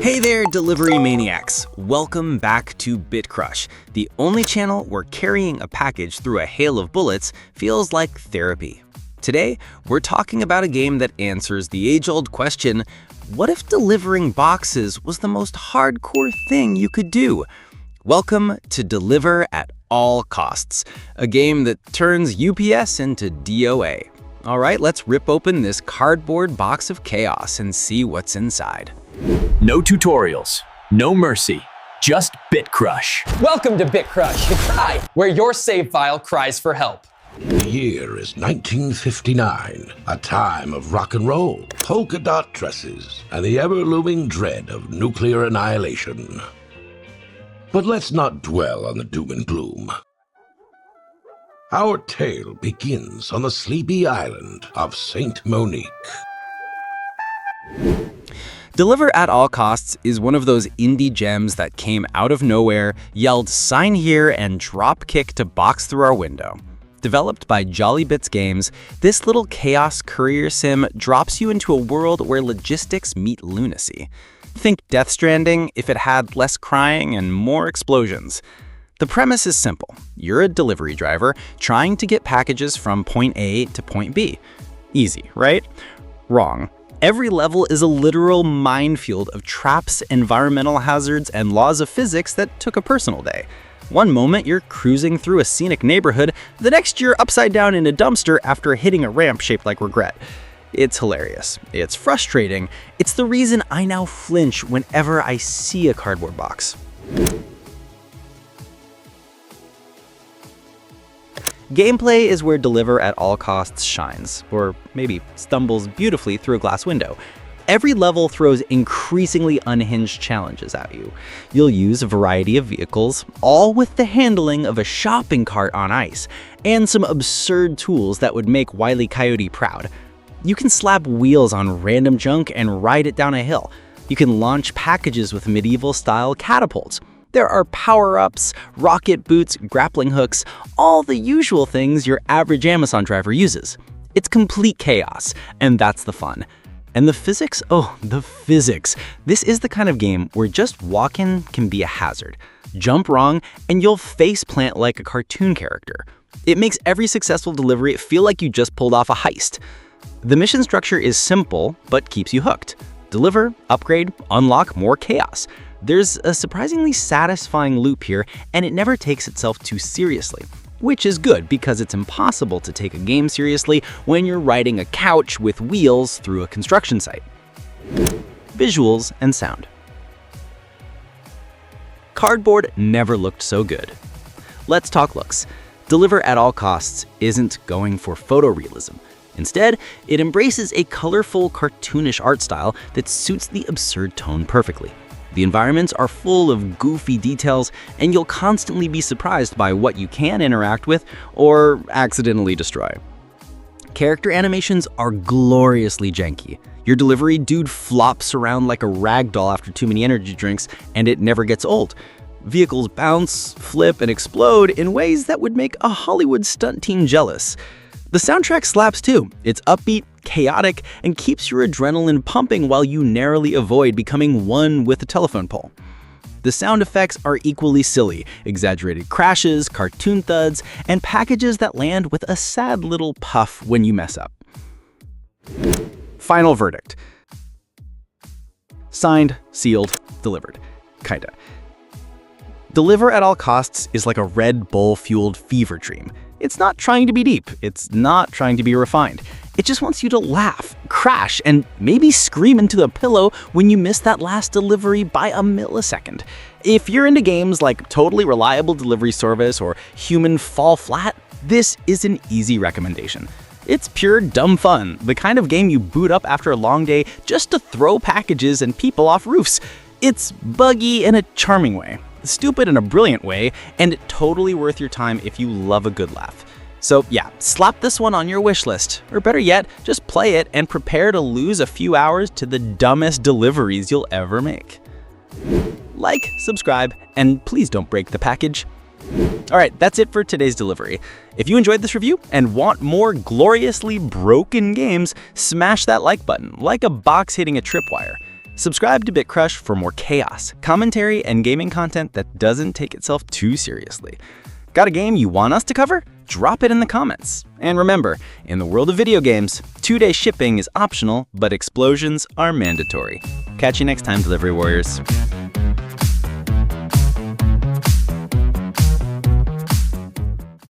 Hey there, delivery maniacs! Welcome back to BitCrush, the only channel where carrying a package through a hail of bullets feels like therapy. Today, we're talking about a game that answers the age-old question, what if delivering boxes was the most hardcore thing you could do? Welcome to Deliver at All Costs, a game that turns UPS into DOA. All right, let's rip open this cardboard box of chaos and see what's inside. No tutorials, no mercy, just BitCrush. Welcome to BitCrush, the cry, where your save file cries for help. The year is 1959, a time of rock and roll, polka dot dresses, and the ever-looming dread of nuclear annihilation. But let's not dwell on the doom and gloom. Our tale begins on the sleepy island of Saint Monique. Deliver at All Costs is one of those indie gems that came out of nowhere, yelled "sign here" and drop kick to box through our window. Developed by Jolly Bits Games, this little chaos courier sim drops you into a world where logistics meet lunacy. Think Death Stranding if it had less crying and more explosions. The premise is simple. You're a delivery driver trying to get packages from point A to point B. Easy, right? Wrong. Every level is a literal minefield of traps, environmental hazards, and laws of physics that took a personal day. One moment you're cruising through a scenic neighborhood, the next you're upside down in a dumpster after hitting a ramp shaped like regret. It's hilarious. It's frustrating. It's the reason I now flinch whenever I see a cardboard box. Gameplay is where Deliver at All Costs shines, or maybe stumbles beautifully through a glass window. Every level throws increasingly unhinged challenges at you. You'll use a variety of vehicles, all with the handling of a shopping cart on ice, and some absurd tools that would make Wile E. Coyote proud. You can slap wheels on random junk and ride it down a hill. You can launch packages with medieval-style catapults. There are power-ups, rocket boots, grappling hooks, all the usual things your average Amazon driver uses. It's complete chaos, and that's the fun. And the physics? Oh, the physics. This is the kind of game where just walking can be a hazard. Jump wrong, and you'll face-plant like a cartoon character. It makes every successful delivery feel like you just pulled off a heist. The mission structure is simple, but keeps you hooked. Deliver, upgrade, unlock more chaos. There's a surprisingly satisfying loop here, and it never takes itself too seriously, which is good because it's impossible to take a game seriously when you're riding a couch with wheels through a construction site. Visuals and sound. Cardboard never looked so good. Let's talk looks. Deliver at All Costs isn't going for photorealism. Instead, it embraces a colorful, cartoonish art style that suits the absurd tone perfectly. The environments are full of goofy details, and you'll constantly be surprised by what you can interact with or accidentally destroy. Character animations are gloriously janky. Your delivery dude flops around like a rag doll after too many energy drinks, and it never gets old. Vehicles bounce, flip, and explode in ways that would make a Hollywood stunt team jealous. The soundtrack slaps too. It's upbeat, chaotic, and keeps your adrenaline pumping while you narrowly avoid becoming one with a telephone pole. The sound effects are equally silly, exaggerated crashes, cartoon thuds, and packages that land with a sad little puff when you mess up. Final verdict. Signed, sealed, delivered. Kinda. Deliver at All Costs is like a Red Bull-fueled fever dream. It's not trying to be deep. It's not trying to be refined. It just wants you to laugh, crash, and maybe scream into the pillow when you miss that last delivery by a millisecond. If you're into games like Totally Reliable Delivery Service or Human Fall Flat, this is an easy recommendation. It's pure dumb fun, the kind of game you boot up after a long day just to throw packages and people off roofs. It's buggy in a charming way, stupid in a brilliant way, and totally worth your time if you love a good laugh. So yeah, slap this one on your wish list, or better yet, just play it and prepare to lose a few hours to the dumbest deliveries you'll ever make. Like, subscribe, and please don't break the package. All right, that's it for today's delivery. If you enjoyed this review and want more gloriously broken games, smash that like button, like a box hitting a tripwire. Subscribe to BitCrush for more chaos, commentary, and gaming content that doesn't take itself too seriously. Got a game you want us to cover? Drop it in the comments. And remember, in the world of video games, 2-day shipping is optional, but explosions are mandatory. Catch you next time, Delivery Warriors.